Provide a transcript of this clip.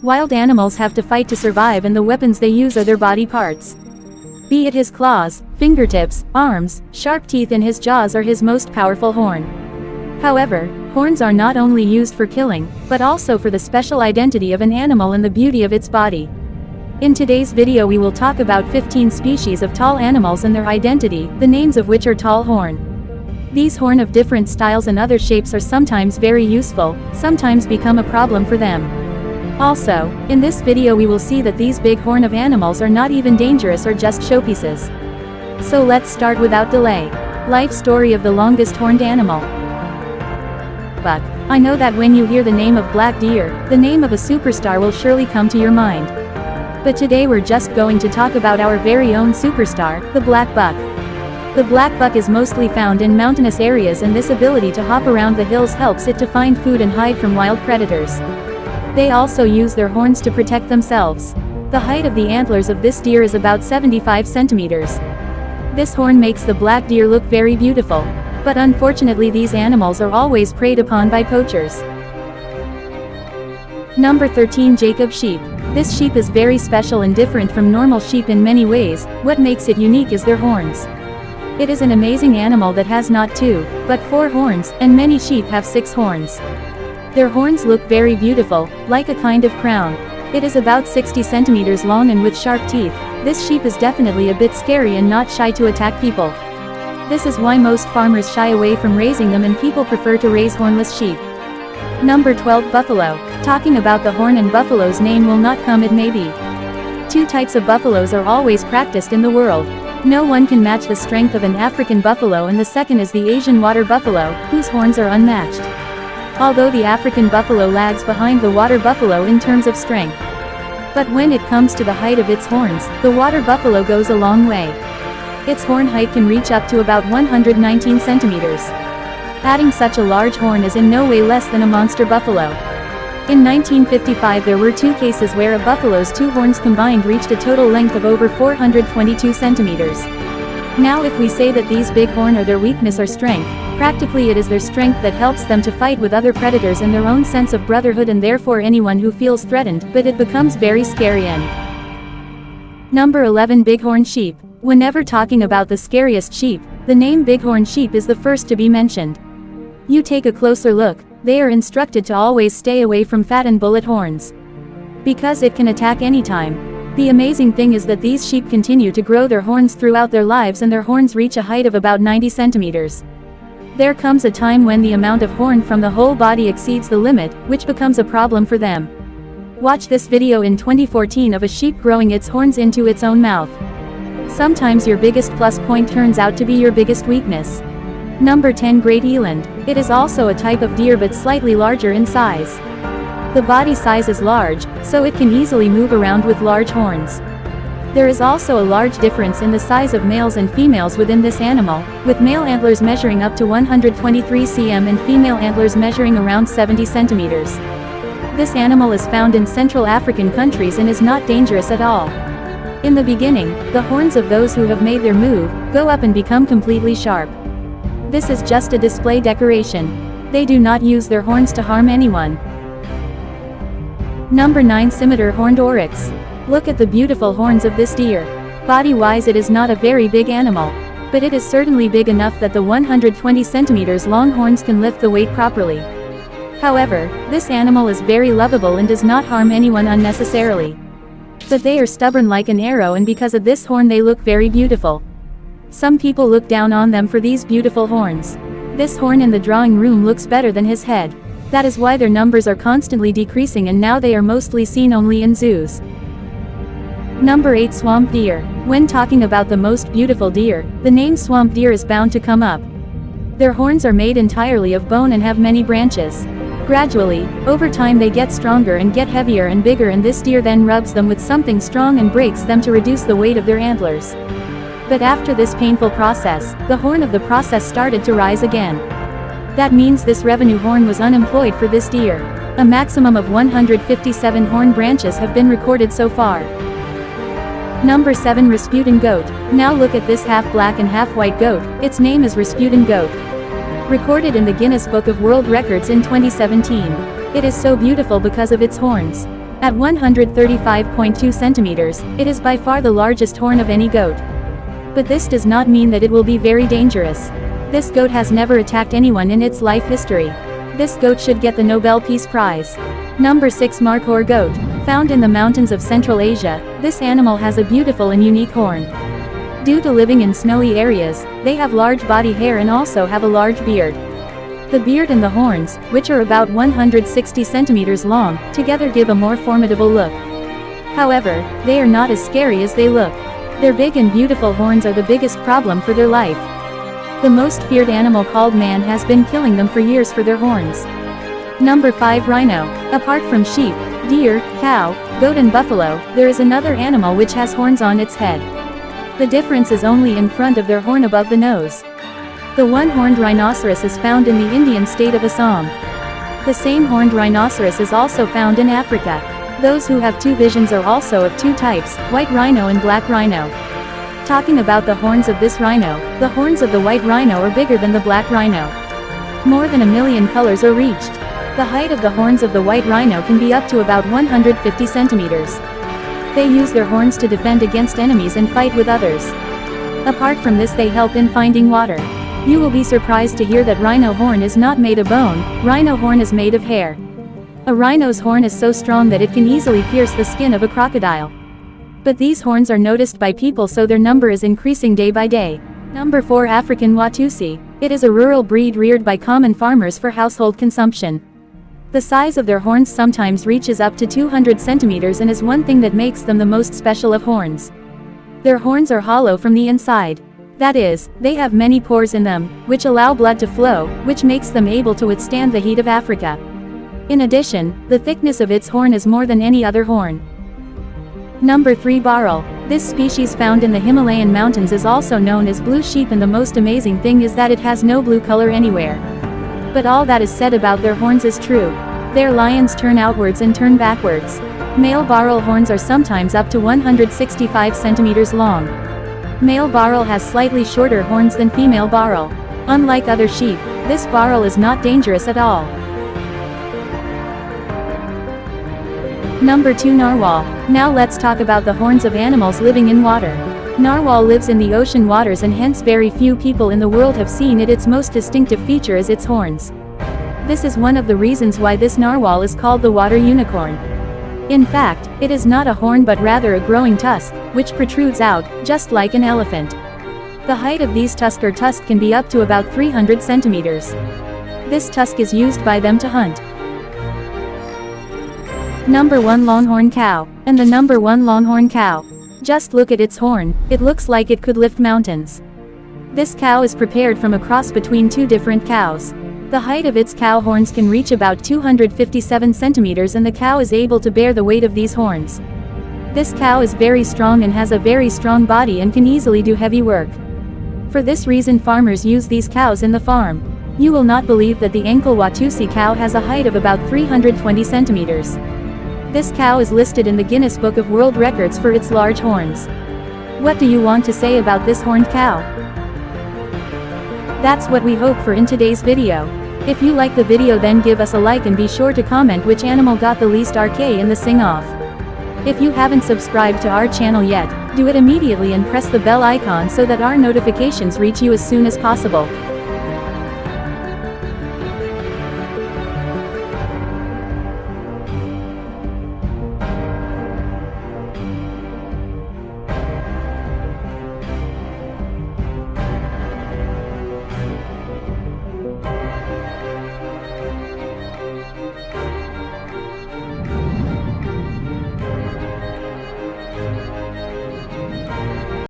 Wild animals have to fight to survive, and the weapons they use are their body parts. Be it his claws, fingertips, arms, sharp teeth in his jaws, or his most powerful horn. However, horns are not only used for killing, but also for the special identity of an animal and the beauty of its body. In today's video we will talk about 15 species of tall animals and their identity, the names of which are tall horn. These horn of different styles and other shapes are sometimes very useful, sometimes become a problem for them. Also, in this video we will see that these big horn of animals are not even dangerous or just showpieces. So let's start without delay. Life story of the longest horned animal. Buck. I know that when you hear the name of black deer, the name of a superstar will surely come to your mind. But today we're just going to talk about our very own superstar, the black buck. The black buck is mostly found in mountainous areas, and this ability to hop around the hills helps it to find food and hide from wild predators. They also use their horns to protect themselves. The height of the antlers of this deer is about 75 centimeters. This horn makes the black deer look very beautiful. But unfortunately these animals are always preyed upon by poachers. Number 13. Jacob sheep. This sheep is very special and different from normal sheep in many ways. What makes it unique is their horns. It is an amazing animal that has not 2, but 4 horns, and many sheep have 6 horns. Their horns look very beautiful, like a kind of crown. It is about 60 centimeters long and with sharp teeth. This sheep is definitely a bit scary and not shy to attack people. This is why most farmers shy away from raising them and people prefer to raise hornless sheep. Number 12. Buffalo. Talking about the horn and buffalo's name will not come, it may be. 2 types of buffaloes are always practiced in the world. No one can match the strength of an African buffalo, and the second is the Asian water buffalo, whose horns are unmatched. Although the African buffalo lags behind the water buffalo in terms of strength. But when it comes to the height of its horns, the water buffalo goes a long way. Its horn height can reach up to about 119 centimeters. Adding such a large horn is in no way less than a monster buffalo. In 1955 there were 2 cases where a buffalo's 2 horns combined reached a total length of over 422 centimeters. Now if we say that these big horn are their weakness or strength, practically it is their strength that helps them to fight with other predators and their own sense of brotherhood, and therefore anyone who feels threatened, but it becomes very scary. And Number 11. Bighorn sheep. Whenever talking about the scariest sheep, the name Bighorn sheep is the first to be mentioned. You take a closer look, they are instructed to always stay away from fat and bullet horns, because it can attack anytime. The amazing thing is that these sheep continue to grow their horns throughout their lives, and their horns reach a height of about 90 centimeters. There comes a time when the amount of horn from the whole body exceeds the limit, which becomes a problem for them. Watch this video in 2014 of a sheep growing its horns into its own mouth. Sometimes your biggest plus point turns out to be your biggest weakness. Number 10. Great eland. It is also a type of deer but slightly larger in size. The body size is large, so it can easily move around with large horns. There is also a large difference in the size of males and females within this animal, with male antlers measuring up to 123 cm and female antlers measuring around 70 centimeters. This animal is found in Central African countries and is not dangerous at all. In the beginning, the horns of those who have made their move go up and become completely sharp. This is just a display decoration. They do not use their horns to harm anyone. Number 9. Scimitar horned oryx. Look at the beautiful horns of this deer. Body-wise it is not a very big animal, but it is certainly big enough that the 120 centimeters long horns can lift the weight properly. However, this animal is very lovable and does not harm anyone unnecessarily. But they are stubborn like an arrow, and because of this horn they look very beautiful. Some people look down on them for these beautiful horns. This horn in the drawing room looks better than his head. That is why their numbers are constantly decreasing, and now they are mostly seen only in zoos. Number 8. Swamp deer. When talking about the most beautiful deer, the name swamp deer is bound to come up. Their horns are made entirely of bone and have many branches. Gradually, over time they get stronger and get heavier and bigger, and this deer then rubs them with something strong and breaks them to reduce the weight of their antlers. But after this painful process, the horn of the process started to rise again. That means this revenue horn was unemployed for this deer. A maximum of 157 horn branches have been recorded so far. Number 7. Rasputin Goat. Now look at this half black and half white goat. Its name is Rasputin Goat. Recorded in the Guinness Book of World Records in 2017. It is so beautiful because of its horns. At 135.2 centimeters, it is by far the largest horn of any goat. But this does not mean that it will be very dangerous. This goat has never attacked anyone in its life history. This goat should get the Nobel Peace Prize. Number 6. Markhor Goat. Found in the mountains of Central Asia, this animal has a beautiful and unique horn. Due to living in snowy areas, they have large body hair and also have a large beard. The beard and the horns, which are about 160 centimeters long, together give a more formidable look. However, they are not as scary as they look. Their big and beautiful horns are the biggest problem for their life. The most feared animal called man has been killing them for years for their horns. Number 5. Rhino. Apart from sheep, deer, cow, goat and buffalo, there is another animal which has horns on its head. The difference is only in front of their horn above the nose. The one-horned rhinoceros is found in the Indian state of Assam. The same horned rhinoceros is also found in Africa. Those who have two visions are also of two types, white rhino and black rhino. Talking about the horns of this rhino, the horns of the white rhino are bigger than the black rhino. More than 1 million colors are reached. The height of the horns of the white rhino can be up to about 150 centimeters. They use their horns to defend against enemies and fight with others. Apart from this, they help in finding water. You will be surprised to hear that rhino horn is not made of bone, rhino horn is made of hair. A rhino's horn is so strong that it can easily pierce the skin of a crocodile. But these horns are noticed by people, so their number is increasing day by day. Number 4. African Watusi. It is a rural breed reared by common farmers for household consumption. The size of their horns sometimes reaches up to 200 centimeters and is one thing that makes them the most special of horns. Their horns are hollow from the inside. That is, they have many pores in them, which allow blood to flow, which makes them able to withstand the heat of Africa. In addition, the thickness of its horn is more than any other horn. Number 3. Bharal. This species found in the Himalayan mountains is also known as blue sheep, and the most amazing thing is that it has no blue color anywhere. But all that is said about their horns is true. Their lions turn outwards and turn backwards. Male Bharal horns are sometimes up to 165 centimeters long. Male Bharal has slightly shorter horns than female Bharal. Unlike other sheep, this Bharal is not dangerous at all. Number 2. Narwhal. Now let's talk about the horns of animals living in water. Narwhal lives in the ocean waters, and hence very few people in the world have seen it. Its most distinctive feature is its horns. This is one of the reasons why this narwhal is called the water unicorn. In fact, it is not a horn but rather a growing tusk, which protrudes out, just like an elephant. The height of these tusk can be up to about 300 centimeters. This tusk is used by them to hunt. Number 1. Longhorn cow. And the number 1 longhorn cow. Just look at its horn, it looks like it could lift mountains. This cow is prepared from a cross between two different cows. The height of its cow horns can reach about 257 centimeters, and the cow is able to bear the weight of these horns. This cow is very strong and has a very strong body and can easily do heavy work. For this reason, farmers use these cows in the farm. You will not believe that the Ankle Watusi cow has a height of about 320 centimeters. This cow is listed in the Guinness Book of World Records for its large horns. What do you want to say about this horned cow? That's what we hope for in today's video. If you like the video, then give us a like and be sure to comment which animal got the least RK in the sing-off. If you haven't subscribed to our channel yet, do it immediately and press the bell icon so that our notifications reach you as soon as possible.